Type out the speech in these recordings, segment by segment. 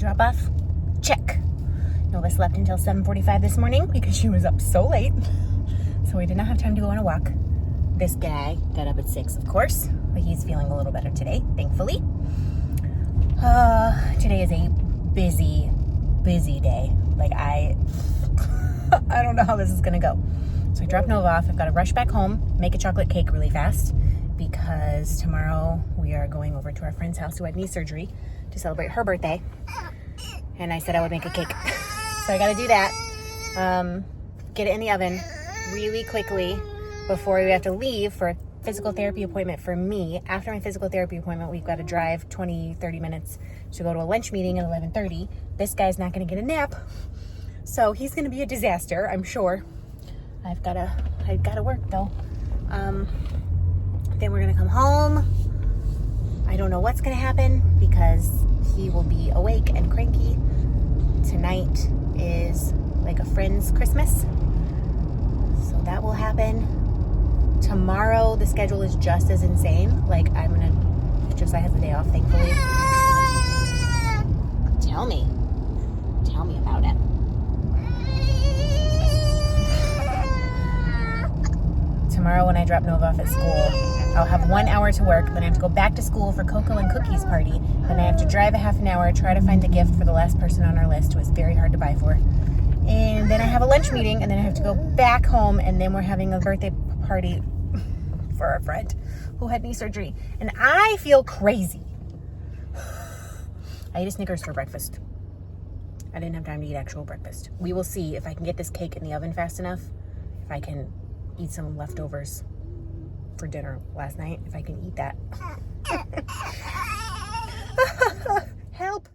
drop off, check. Nova slept until 7:45 this morning because she was up so late. So we did not have time to go on a walk. This guy got up at 6, of course, but he's feeling a little better today, thankfully. Today is a busy day. Like I don't know how this is gonna go. So I dropped Nova off. I've got to rush back home, make a chocolate cake really fast because tomorrow we are going over to our friend's house who had knee surgery to celebrate her birthday. And I said I would make a cake. So I got to do that. Get it in the oven really quickly before we have to leave for a physical therapy appointment for me. After my physical therapy appointment, we've got to drive 20-30 minutes to go to a lunch meeting at 11:30. This guy's not going to get a nap. So he's going to be a disaster, I'm sure. I've got to work though. Then we're going to come home. I don't know what's going to happen because he will be awake and cranky. Tonight is like a friend's Christmas. So that will happen. Tomorrow, the schedule is just as insane. Like I have the day off, thankfully. Tell me about it. Tomorrow when I drop Nova off at school, I'll have 1 hour to work. Then I have to go back to school for Cocoa and Cookies party. Then I have to drive a half an hour, try to find the gift for the last person on our list who is very hard to buy for. And then I have a lunch meeting, and then I have to go back home, and then we're having a birthday party for our friend who had knee surgery. And I feel crazy. I ate a Snickers for breakfast. I didn't have time to eat actual breakfast. We will see if I can get this cake in the oven fast enough, if I can eat some leftovers for dinner last night, if I can eat that. Help.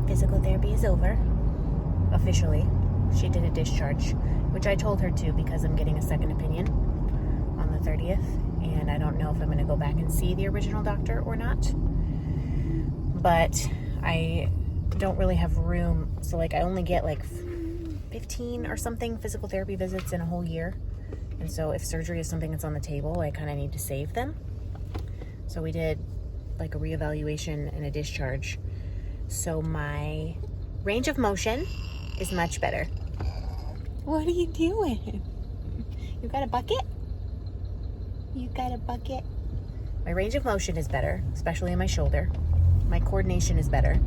Physical therapy is over, officially. She did a discharge, which I told her to because I'm getting a second opinion on the 30th, and I don't know if I'm going to go back and see the original doctor or not. But I don't really have room, so like I only get like 15 or something physical therapy visits in a whole year. And so if surgery is something that's on the table, I kind of need to save them. So we did like a reevaluation and a discharge. So my range of motion is much better. What are you doing? You got a bucket? You got a bucket? My range of motion is better, especially in my shoulder. My coordination is better.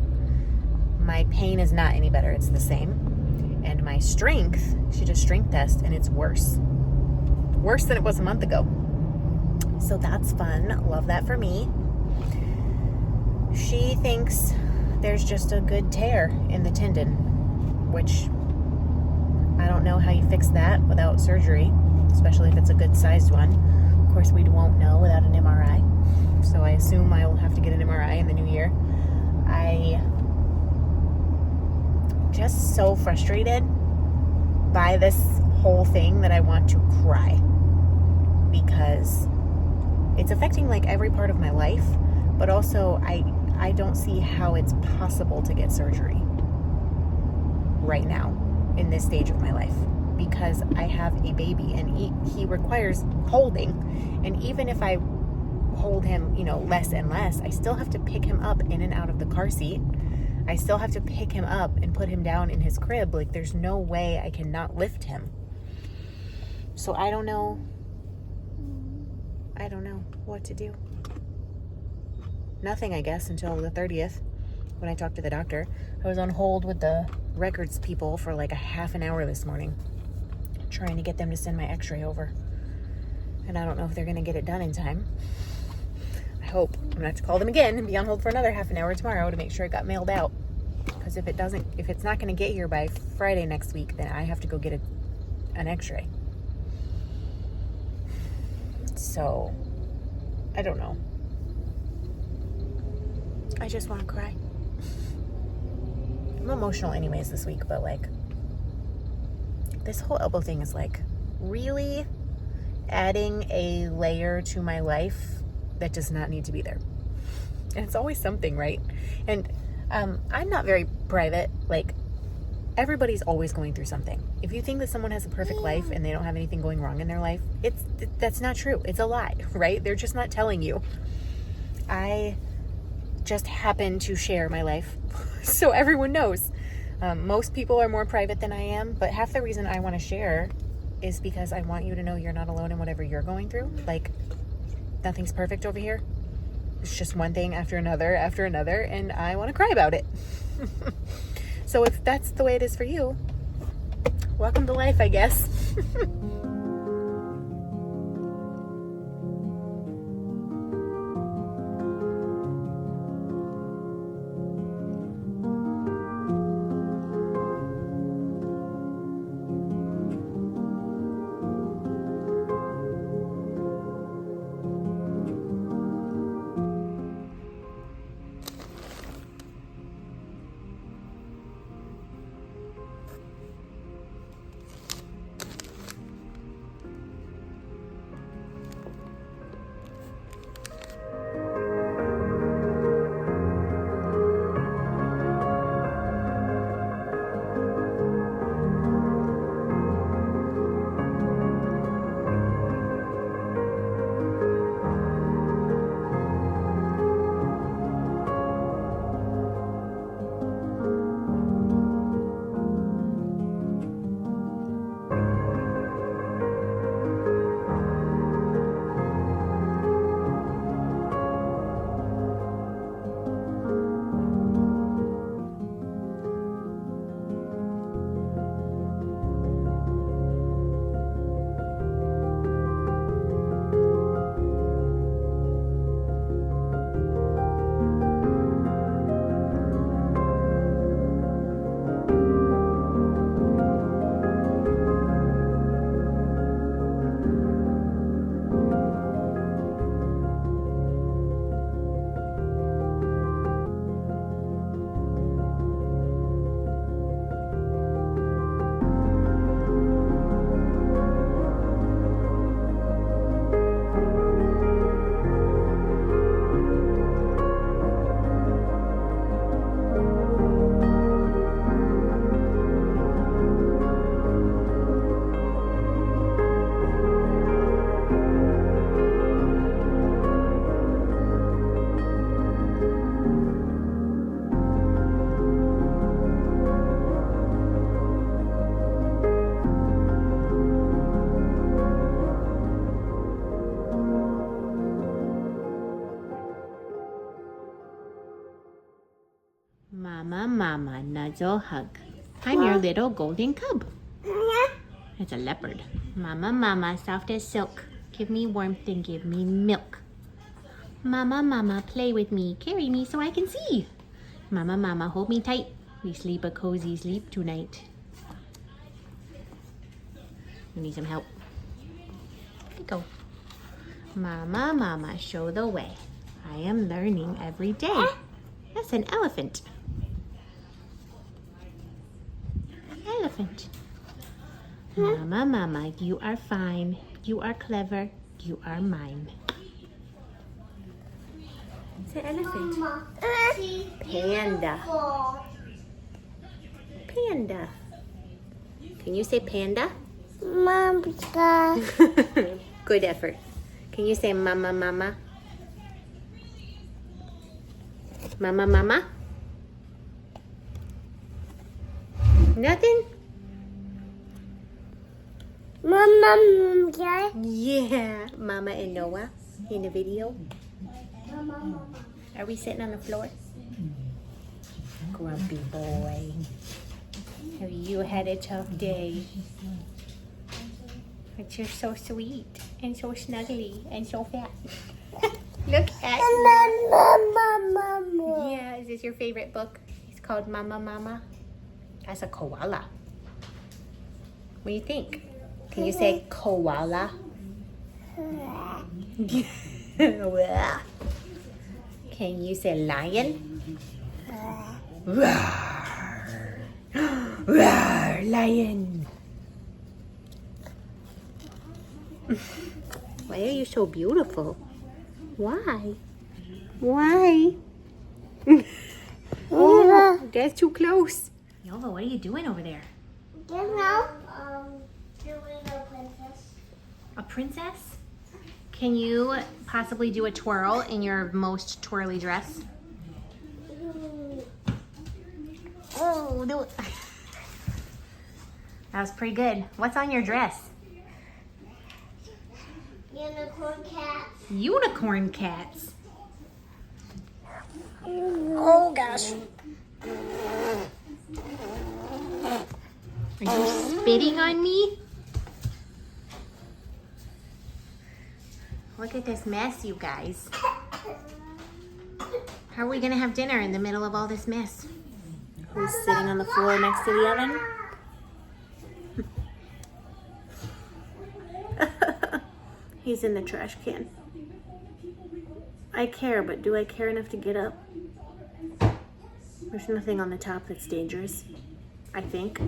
My pain is not any better, it's the same. And my strength, she did a strength test and it's worse. Worse than it was a month ago. So that's fun, love that for me. She thinks there's just a good tear in the tendon, which I don't know how you fix that without surgery, especially if it's a good sized one. Of course, we won't know without an MRI. So I assume I will have to get an MRI in the new year. I just so frustrated by this whole thing that I want to cry because it's affecting like every part of my life, but also I don't see how it's possible to get surgery right now in this stage of my life because I have a baby and he requires holding. And even if I hold him, less and less, I still have to pick him up in and out of the car seat. I still have to pick him up and put him down in his crib. Like there's no way I can not lift him. So I don't know I don't know what to do. Nothing, I guess, until the 30th when I talked to the doctor. I was on hold with the records people for like a half an hour this morning, trying to get them to send my x-ray over. And I don't know if they're going to get it done in time. I hope. I'm going to have to call them again and be on hold for another half an hour tomorrow to make sure it got mailed out. Because if it's not going to get here by Friday next week, then I have to go get an x-ray. So, I don't know. I just want to cry. I'm emotional anyways this week, but like, this whole elbow thing is like really adding a layer to my life that does not need to be there. And it's always something, right? And I'm not very private. Like, everybody's always going through something. If you think that someone has a perfect life and they don't have anything going wrong in their life, that's not true. It's a lie, right? They're just not telling you. I just happen to share my life so everyone knows. Most people are more private than I am, but half the reason I want to share is because I want you to know you're not alone in whatever you're going through. Like, nothing's perfect over here. It's just one thing after another, and I want to cry about it. So if that's the way it is for you, welcome to life, I guess. Mama, nuzzle, hug. I'm your little golden cub. It's a leopard. Mama, soft as silk. Give me warmth and give me milk. Mama, play with me. Carry me so I can see. Mama, hold me tight. We sleep a cozy sleep tonight. You need some help. Here you go. Mama, show the way. I am learning every day. That's an elephant. Elephant. Mama, you are fine. You are clever. You are mine. It's an elephant. Panda. Panda. Can you say panda? Mama. Good effort. Can you say mama? Mama? Nothing? Mama. Yeah. Mama and Noah. In the video? Are we sitting on the floor? Grumpy boy. Have you had a tough day? But you're so sweet and so snuggly and so fat. Look at you. Yeah, is this your favorite book? It's called Mama Mama. That's a koala. What do you think? Can you say koala? Can you say lion? Roar. Roar, lion. Why are you so beautiful? Why? Why? Oh, that's too close. Nova, what are you doing over there? You know, doing a princess. A princess? Can you possibly do a twirl in your most twirly dress? Oh, do it. That was pretty good. What's on your dress? Unicorn cats. Unicorn cats. Oh gosh. Are you spitting on me? Look at this mess, you guys. How are we gonna have dinner in the middle of all this mess? Who's sitting on the floor next to the oven? He's in the trash can. I care, but do I care enough to get up? There's nothing on the top that's dangerous, I think.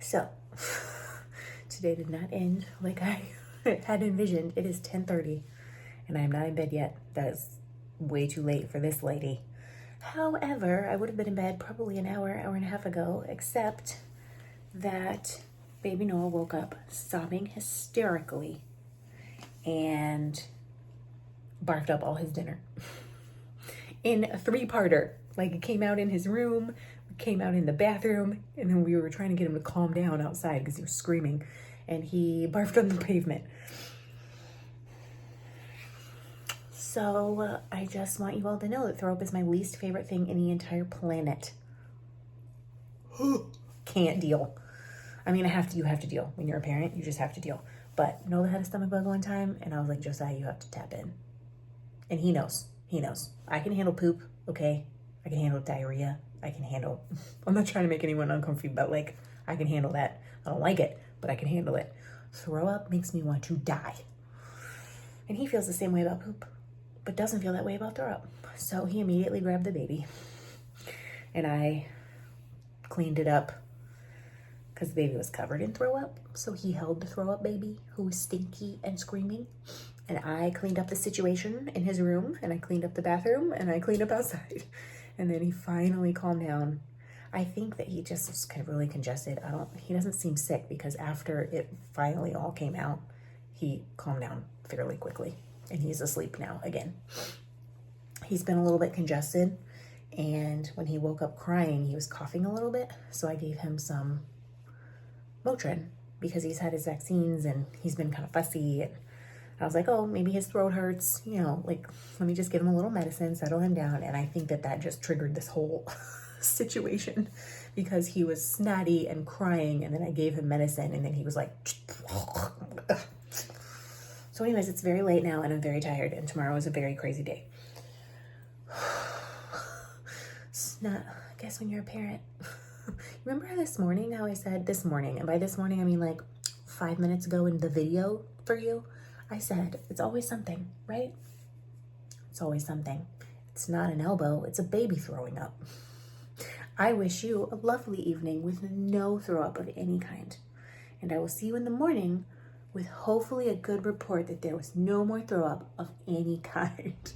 So, today did not end like I had envisioned. It is 10:30 and I am not in bed yet. That is way too late for this lady. However, I would have been in bed probably an hour and a half ago, except that baby Noah woke up sobbing hysterically and barfed up all his dinner in a 3-parter. Like, it came out in his room, came out in the bathroom, and then we were trying to get him to calm down outside because he was screaming, and he barfed on the pavement. So I just want you all to know that throw up is my least favorite thing in the entire planet. Can't deal. I mean, you have to deal. When you're a parent, you just have to deal. But Nola had a stomach bug one time, and I was like, Josiah, you have to tap in. And he knows. I can handle poop, okay? I can handle diarrhea. I'm not trying to make anyone uncomfortable, but like, I can handle that. I don't like it, but I can handle it. Throw up makes me want to die. And he feels the same way about poop, but doesn't feel that way about throw up. So he immediately grabbed the baby, and I cleaned it up because the baby was covered in throw up. So he held the throw up baby who was stinky and screaming. And I cleaned up the situation in his room, and I cleaned up the bathroom, and I cleaned up outside. And then he finally calmed down. I think that he just was kind of really congested. He doesn't seem sick, because after it finally all came out, he calmed down fairly quickly, and he's asleep now again. He's been a little bit congested, And when he woke up crying, he was coughing a little bit. So I gave him some Motrin because he's had his vaccines and he's been kind of fussy. And I was like, oh, maybe his throat hurts, you know, like, let me just give him a little medicine, settle him down. And I think that that just triggered this whole situation because he was snotty and crying. And then I gave him medicine and then he was like, so anyways, it's very late now and I'm very tired. And tomorrow is a very crazy day. Snot, I guess when you're a parent. Remember this morning how I said this morning, and by this morning I mean like 5 minutes ago in the video for you, I said it's always something, right? It's always something. It's not an elbow, it's a baby throwing up. I wish you a lovely evening with no throw up of any kind, and I will see you in the morning with hopefully a good report that there was no more throw up of any kind.